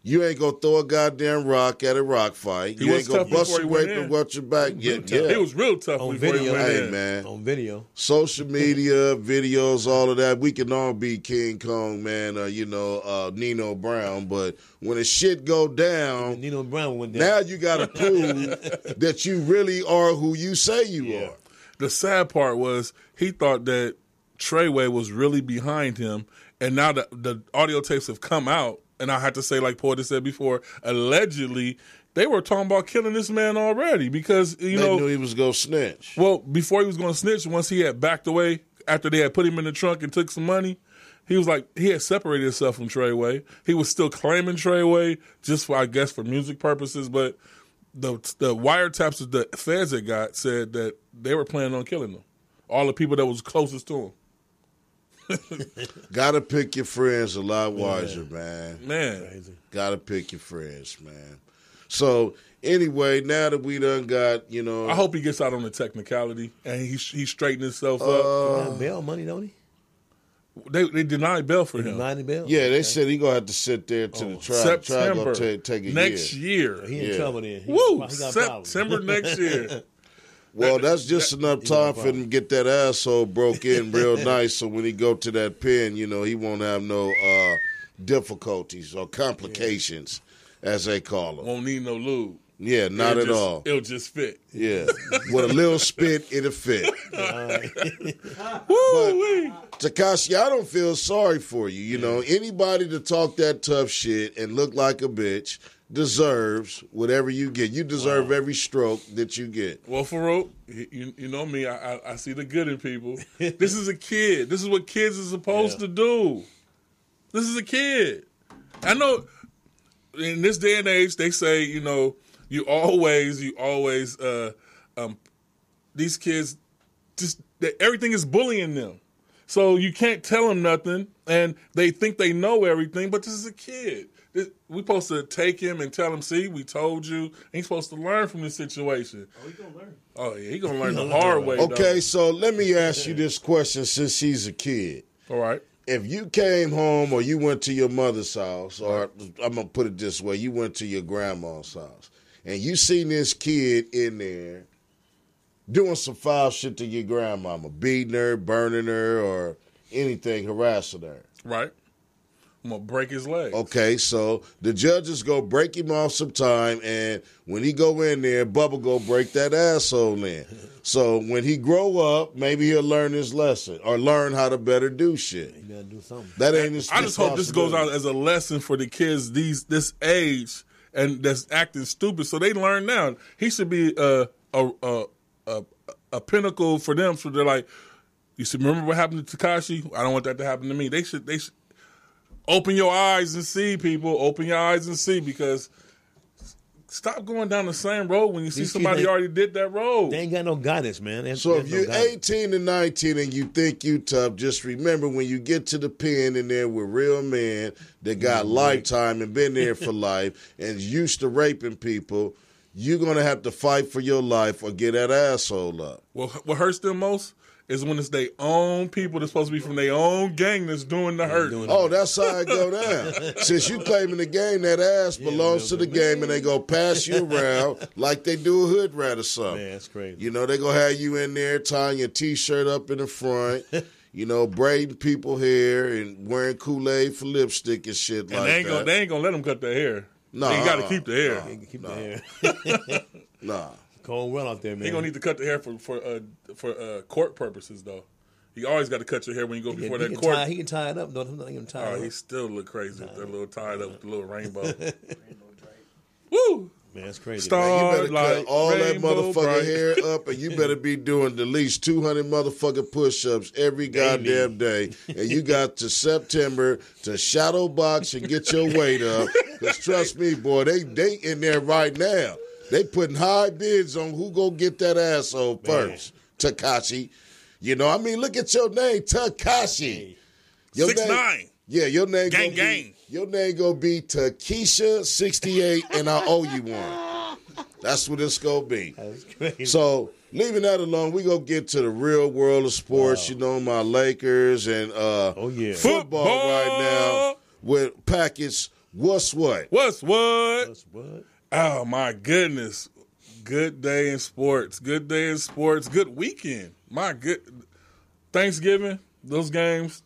You ain't gonna throw a goddamn rock at a rock fight. You ain't gonna bust a rape and watch your back. Yeah.
He was real tough
on
before
video.
He went
hey,
in.
man.
On video.
Social media, videos, all of that. We can all be King Kong, man, Nino Brown. But when the shit go down,
Nino Brown went down.
Now you gotta prove that you really are who you say you are.
The sad part was he thought that Treyway was really behind him, and now the audio tapes have come out. And I had to say, like Porter said before, allegedly, they were talking about killing this man already because, they
knew he was going to snitch.
Well, before he was going to snitch, once he had backed away, after they had put him in the trunk and took some money, he was like, he had separated himself from Treyway. He was still claiming Treyway just for, I guess, for music purposes. But the wiretaps that the feds had got said that they were planning on killing him. All the people that was closest to him.
Gotta pick your friends a lot wiser, man.
Man.
Gotta pick your friends, man. So, anyway, now that we done got,
I hope he gets out on the technicality and he straightened himself up.
He got bail money, don't he?
They denied bail for him.
Denied bail?
Yeah, they said he gonna have to sit there to the trial.
September.
Take a
next year.
He in trouble then.
Woo! September next year.
Well, that's just enough time for him to get that asshole broke in real nice, so when he go to that pen, he won't have no difficulties or complications, as they call them.
Won't need no lube.
Yeah, not at all.
It'll just fit.
Yeah, with a little spit, it'll fit.
Woo-wee.
Tekashi, I don't feel sorry for you. Anybody to talk that tough shit and look like a bitch deserves whatever you get. You deserve every stroke that you get.
Well, Farouk, you know me. I see the good in people. This is a kid. This is what kids are supposed to do. This is a kid. I know in this day and age, they say, you always, these kids, everything is bullying them. So you can't tell them nothing, and they think they know everything, but this is a kid. We're supposed to take him and tell him, see, we told you. And he's supposed to learn from this situation.
Oh, he's going to learn.
Oh, yeah, he's going to learn the hard way,
Okay, so let me ask you this question since he's a kid.
All right.
If you came home or you went to your mother's house, or I'm going to put it this way, you went to your grandma's house, and you seen this kid in there doing some foul shit to your grandmama, beating her, burning her, or anything, harassing her.
Right. I'm going to break his leg.
Okay, so the judges go break him off some time, and when he go in there, Bubba go break that asshole in. So when he grow up, maybe he'll learn his lesson or learn how to better do shit.
You gotta do something.
That ain't his
I just hope this goes out as a lesson for the kids this age and that's acting stupid, so they learn now. He should be a pinnacle for them, so they're like, you should remember what happened to Tekashi? I don't want that to happen to me. They should open your eyes and see, people. Open your eyes and see, because stop going down the same road when you see somebody already did that road.
They ain't got no guidance, man.
So if you're 18 and 19 and you think you tough, just remember when you get to the pen in there with real men that got lifetime and been there for life and used to raping people, you're going to have to fight for your life or get that asshole up.
Well, what hurts them most is when it's their own people that's supposed to be from their own gang that's doing the hurt.
Oh, that's how it go down. Since you claiming the game, that ass belongs to the game, and they go pass you around like they do a hood rat or something.
Man, that's crazy.
You know, they gonna have you in there tying your T-shirt up in the front, you know, braiding people hair and wearing Kool-Aid for lipstick and shit
And
like that.
They ain't gonna let them cut their hair.
No,
they got to keep the hair.
Keep the hair.
Nah.
Cold well out there, man.
He gonna need to cut the hair for court purposes, though. You always got to cut your hair when you go before that court.
He can tie it up, though. I'm not even tie it up.
He still look crazy with that little tied up with the little rainbow. Woo!
Man, that's crazy.
Man, you better cut
like
all that
rainbow
motherfucking
bright.
hair up, and you better be doing at least 200 motherfucking push-ups every goddamn day. And you got to September to shadow box and get your weight up. Because trust me, boy, they in there right now. They putting high bids on who go get that asshole first. Tekashi. You know, I mean, look at your name, Tekashi.
6'9".
Yeah, your name
Gang.
Your name gonna be Takesha 68, and I owe you one. That's what it's gonna be.
That's crazy.
So leaving that alone, we gonna get to the real world of sports. You know, my Lakers and football right now with Packets. What's what?
What's what? Oh my goodness! Good day in sports. Good day in sports. Good weekend. My good Thanksgiving. Those games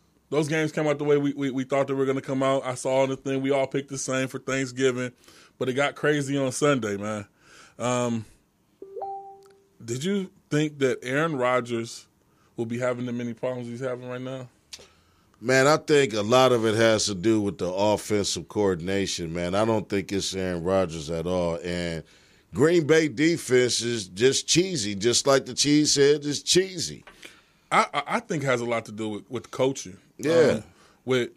came out the way we thought they were going to come out. I saw the thing. We all picked the same for Thanksgiving, but it got crazy on Sunday, man. Did you think that Aaron Rodgers will be having the many problems he's having right now?
Man, I think a lot of it has to do with the offensive coordination, man. I don't think it's Aaron Rodgers at all. And Green Bay defense is just cheesy, just like the cheese said, it's cheesy.
I think it has a lot to do with coaching.
Yeah.
With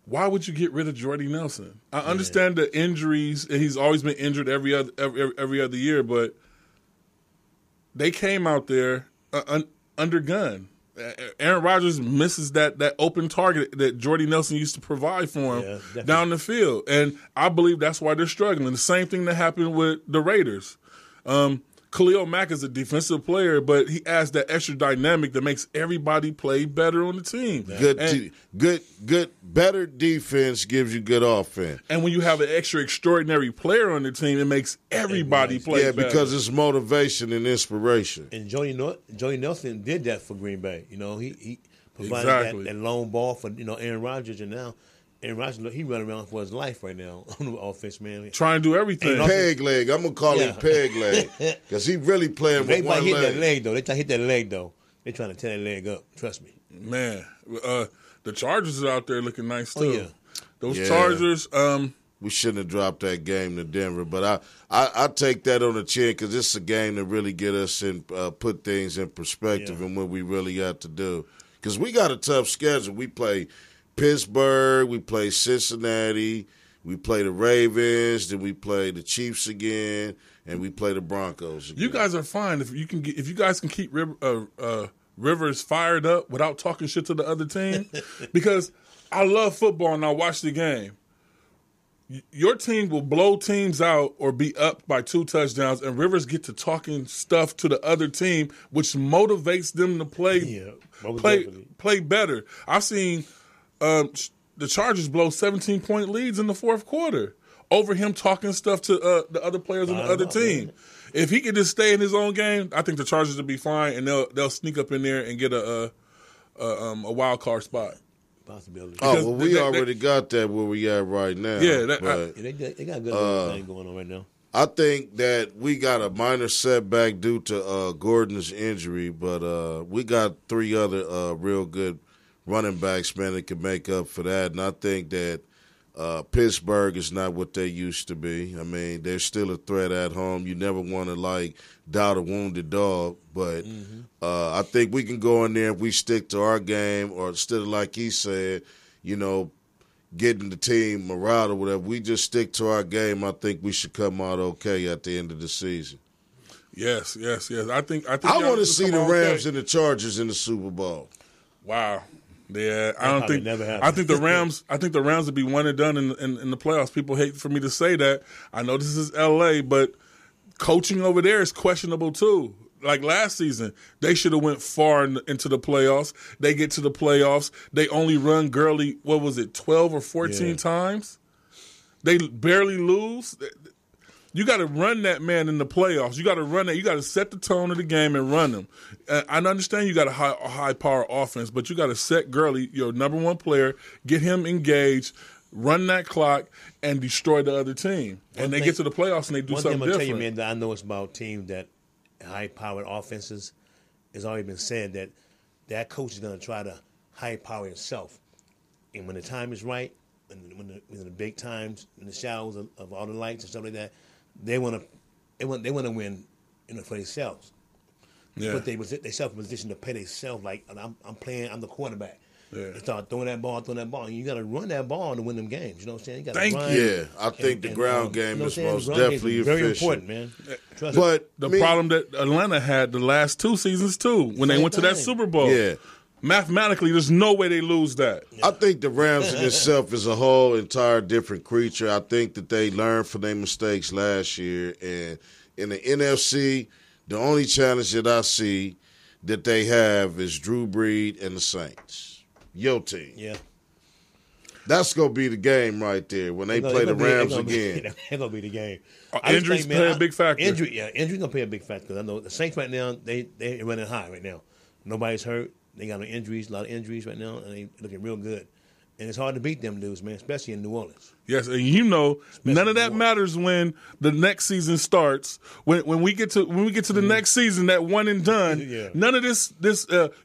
why would you get rid of Jordy Nelson? I understand the injuries, and he's always been injured every other year, but they came out there under gun. Aaron Rodgers misses that open target that Jordy Nelson used to provide for him down the field. And I believe that's why they're struggling. The same thing that happened with the Raiders. Khalil Mack is a defensive player, but he adds that extra dynamic that makes everybody play better on the team.
Better defense gives you good offense.
And when you have an extra extraordinary player on the team, it makes everybody play better.
Yeah, because it's motivation and inspiration.
And Jordy Nelson did that for Green Bay. You know, he provided that long ball for Aaron Rodgers, and now Aaron Rodgers, he running around for his life right now on the offense, man.
Trying to do everything.
Peg leg. I'm going to call him peg leg. Because he really playing with one leg.
They trying to hit that leg, though. They trying to tear that leg up. Trust me.
Man, the Chargers are out there looking nice, too.
Oh, yeah.
Those Chargers.
We shouldn't have dropped that game to Denver, but I take that on the chin because it's a game that really get us in, put things in perspective and what we really got to do. Because we got a tough schedule. We play Pittsburgh, we play Cincinnati, we play the Ravens, then we play the Chiefs again, and we play the Broncos again.
You guys are fine if you guys can keep Rivers fired up without talking shit to the other team, because I love football and I watch the game. Your team will blow teams out or be up by 2 touchdowns, and Rivers get to talking stuff to the other team, which motivates them to play better. I've seen the Chargers blow 17-point leads in the fourth quarter over him talking stuff to the other players on the other team. Man. If he could just stay in his own game, I think the Chargers will be fine, and they'll sneak up in there and get a wild card spot.
Possibility.
Oh, well, we already got that where we at right now.
Yeah,
but
they got good thing going on right now.
I think that we got a minor setback due to Gordon's injury, but we got 3 other real good running backs, man, that can make up for that. And I think that Pittsburgh is not what they used to be. I mean, they're still a threat at home. You never want to, doubt a wounded dog. But I think we can go in there if we stick to our game, or instead of, like he said, getting the team morale or whatever, we just stick to our game. I think we should come out okay at the end of the season.
Yes. I think
I want to see the Rams and the Chargers in the Super Bowl.
Wow. Yeah, I don't think.
Never happened.
I think the Rams. I think the Rams would be one and done in the playoffs. People hate for me to say that. I know this is L.A., but coaching over there is questionable too. Like last season, they should have went far into the playoffs. They get to the playoffs. They only run Gurley, 12 or 14 times? They barely lose. You got to run that man in the playoffs. You got to run that. You got to set the tone of the game and run them. I understand you got a high power offense, but you got to set Gurley, your number one player, get him engaged, run that clock, and destroy the other team. And they get to the playoffs and they do something different.
One thing I'm going to tell you, man, that I know it's about teams that high-powered offenses. It's already been said that coach is going to try to high-power himself. And when the time is right, when the big times, in the shadows of all the lights and stuff like that, they want to win, for themselves.
Yeah.
Put themselves in position to play themselves like I'm the quarterback.
Yeah.
They start throwing that ball. And you got to run that ball to win them games. You know what I'm saying? You got to run.
Yeah, I think the ground game is most definitely
very
efficient.
important, man. Trust
But
the problem that Atlanta had the last 2 seasons too, when they went to that Super Bowl.
Yeah.
Mathematically, there's no way they lose that.
I think the Rams in itself is a whole entire different creature. I think that they learned from their mistakes last year. And in the NFC, the only challenge that I see that they have is Drew Brees and the Saints. Your team.
Yeah.
That's going to be the game right there when they play the Rams again.
It's going to be the game.
Injuries play a big factor.
Injury going to play a big factor. Because I know the Saints right now, they're running high right now. Nobody's hurt. They got no injuries, a lot of injuries right now, and they looking real good. And it's hard to beat them dudes, man, especially in New Orleans.
Yes, and none of that matters when the next season starts. When we get to the next season, that one and done. None of this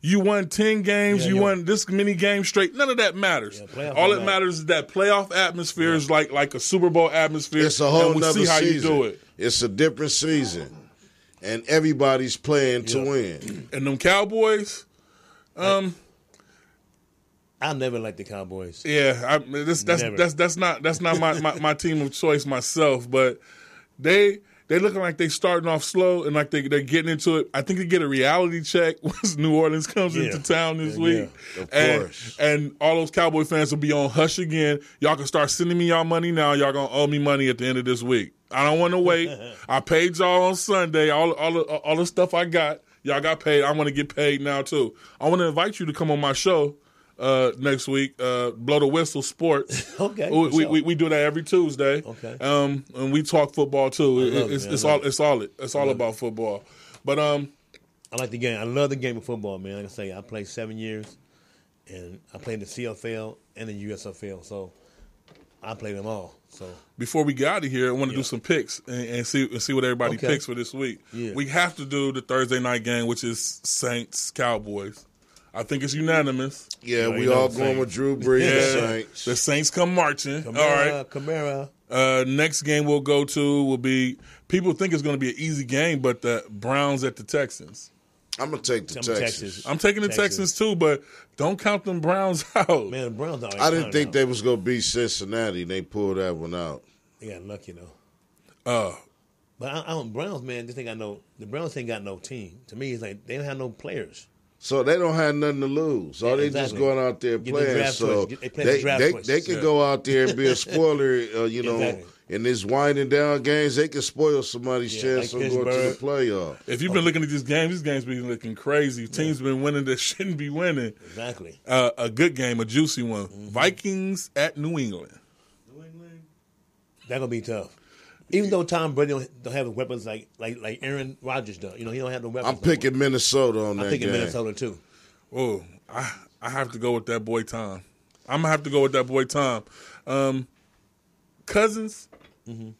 you won 10 games, you won this many games straight. None of that matters. All that matters is that playoff atmosphere is like a Super Bowl atmosphere.
It's a whole
and we'll
nother
see how
season.
you do it.
It's a different season, and everybody's playing to win.
And them Cowboys.
I never liked the Cowboys.
Yeah, that's not my team of choice myself, but they looking like they starting off slow and like they're getting into it. I think they get a reality check once New Orleans comes into town this week.
Of course.
And all those Cowboy fans will be on hush again. Y'all can start sending me y'all money now. Y'all gonna owe me money at the end of this week. I don't want to wait. I paid y'all on Sunday. All the stuff I got. Y'all got paid. I want to get paid now, too. I want to invite you to come on my show next week, Blow the Whistle Sports.
Okay.
We do that every Tuesday.
Okay.
And we talk football, too. It's all about football. But
I like the game. I love the game of football, man. Like I say, I played 7 years, and I played the CFL and the USFL, so I play them all. So
before we get out of here, I want to do some picks and see what everybody picks for this week.
Yeah.
We have to do the Thursday night game, which is Saints Cowboys. I think it's unanimous.
Yeah, we all going with Drew Brees and Saints.
The Saints come marching. All right.
Kamara.
Next game we'll go to will be, people think it's going to be an easy game, but the Browns at the Texans.
I'm going to take the Texans.
I'm taking the Texans too, but don't count them Browns out.
Man, the Browns are
I didn't think they was going to beat Cincinnati, and they pulled that one out.
They got lucky, though. But I don't, Browns, man, this thing I know, the Browns ain't got no team. To me, it's like they don't have no players.
So they don't have nothing to lose. All they just going out there playing. So they can go out there and be a spoiler,
Exactly.
In these winding down games, they can spoil somebody's chance of going to the playoff.
If you've been looking at these games been looking crazy. Teams been winning that shouldn't be winning.
Exactly.
A good game, a juicy one. Vikings at New England.
That's going to be tough. Even though Tom Brady don't have the weapons like Aaron Rodgers does. He don't have the weapons.
I'm picking Minnesota on that game.
I'm picking Minnesota, too.
Oh, I have to go with that boy Tom. I'm gonna have to go with that boy Tom. Cousins.
Mm-hmm.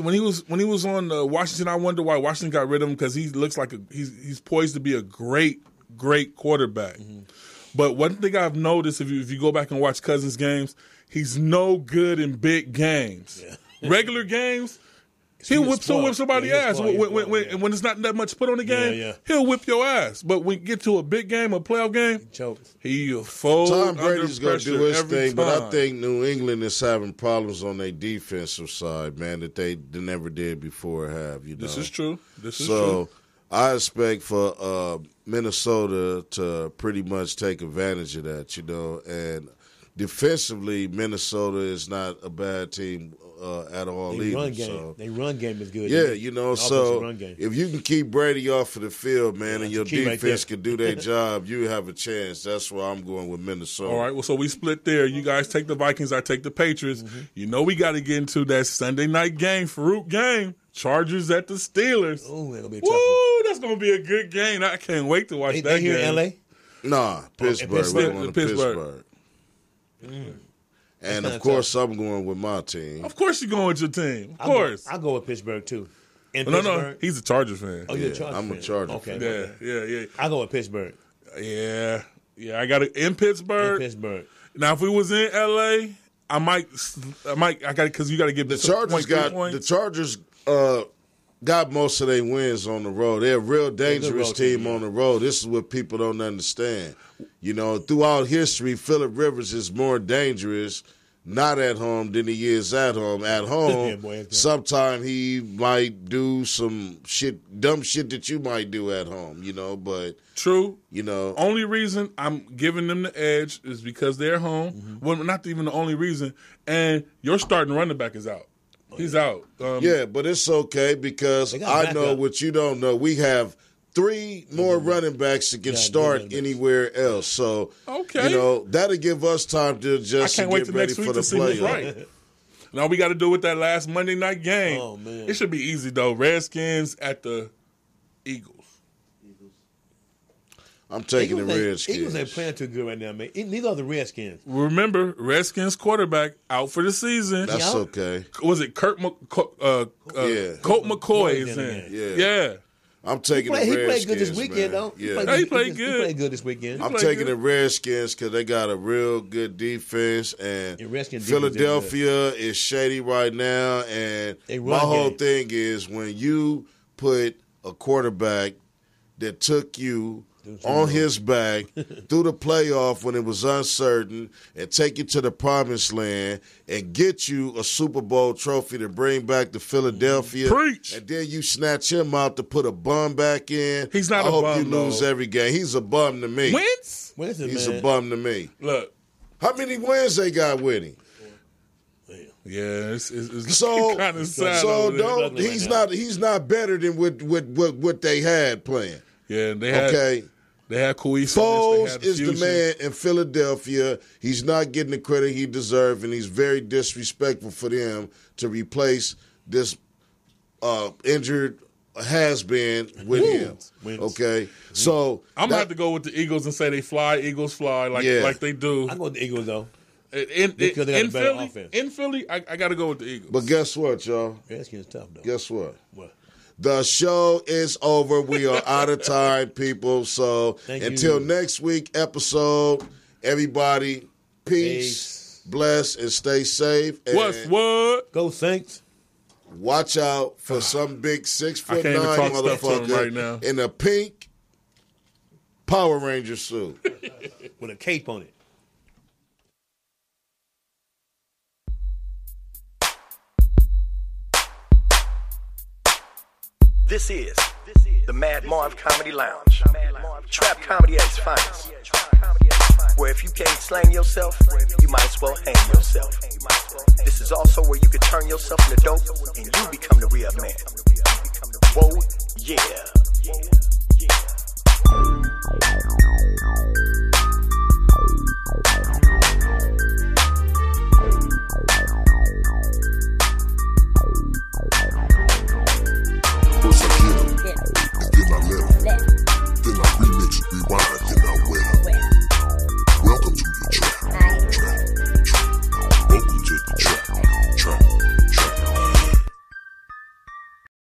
When he was on Washington, I wonder why Washington got rid of him, because he looks like he's poised to be a great quarterback.
Mm-hmm.
But one thing I've noticed, if you go back and watch Cousins games, he's no good in big games.
Yeah.
Regular games, he'll whip somebody's ass. When it's not that much put on the game, he'll whip your ass. But when you get to a big game, a playoff game, he'll fold.
Tom Brady's
going
to do his thing, but I think New England is having problems on their defensive side, man, that they never did before have.
This is true.
So I expect for Minnesota to pretty much take advantage of that, and defensively, Minnesota is not a bad team at all either.
Their run game is good.
Yeah, so if you can keep Brady off of the field, man, and your defense can do their job, you have a chance. That's why I'm going with Minnesota.
All right, well, so we split there. You guys take the Vikings, I take the Patriots. Mm-hmm. We got to get into that Sunday night game, Farouk game. Chargers at the Steelers.
Oh, that'll be a tough one.
That's going to be a good game. I can't wait to watch that
they
game.
Here in L.A.?
Nah, Pittsburgh. We're going to Pittsburgh. And, of course, I'm going with my team.
Of course you're going with your team. Of course.
I'll go with Pittsburgh, too.
No, he's a Chargers fan.
Oh, you're a Chargers
fan. I'm a Chargers fan.
Yeah.
I'll go with Pittsburgh.
Yeah, I got it in Pittsburgh. Now, if we was in L.A., I got because you got to give
the Chargers the Chargers got most of their wins on the road. They're a real dangerous team on the road. This is what people don't understand. Throughout history, Phillip Rivers is more dangerous not at home than he is at home. At home, sometimes he might do some dumb shit that you might do at home, but
true. Only reason I'm giving them the edge is because they're home. Mm-hmm. Well, not even the only reason. And your starting running back is out. He's out.
But it's okay because I know what you don't know. We have 3 more running backs that can start anywhere else. So, that'll give us time to adjust and get ready for the playoffs.
Right. Now we got to do with that last Monday night game.
Oh, man.
It should be easy, though. Redskins at the Eagles.
I'm taking the Redskins.
Eagles ain't playing too good right now, man. Neither are the Redskins.
Remember, Redskins quarterback out for the season.
That's okay.
Was it Colt McCoy is in?
Yeah. I'm taking the Redskins.
He played good this weekend, though.
Yeah. He played good.
He played good this weekend.
I'm taking the Redskins because they got a real good defense, and Philadelphia is shady right now. And my whole thing is when you put a quarterback that took you on his back through the playoff when it was uncertain and take you to the promised land and get you a Super Bowl trophy to bring back to Philadelphia.
Preach.
And then you snatch him out to put a bum back in.
He's not
I
a bum,
hope you lose every game. He's a bum to me.
Wins?
He's a bum to me.
Look.
How many wins they got with him?
Yeah, it's
kind of sad. So he's not better than what they had playing.
Yeah, they had They had cohesiveness.
Foles is the man in Philadelphia. He's not getting the credit he deserves, and he's very disrespectful for them to replace this injured has-been with him. Okay? So
I'm going to have to go with the Eagles and say they fly, Eagles fly, like they do.
I go with the Eagles, though.
Because they got a better offense. In Philly, I got to go with the Eagles.
But guess what, y'all?
Redskins tough, though.
Guess what?
What?
The show is over. We are out of time, people. So until next week episode, everybody, peace, bless, and stay safe. And
what's what?
Go Saints.
Watch out for some big 6'9" motherfucker
right now
in a pink Power Ranger suit
with a cape on it.
This is the Mad Marv Comedy Lounge. Trap comedy at its finest. Where if you can't slang yourself, you might as well hang yourself. This is also where you can turn yourself into dope and you become the real man. Whoa, yeah.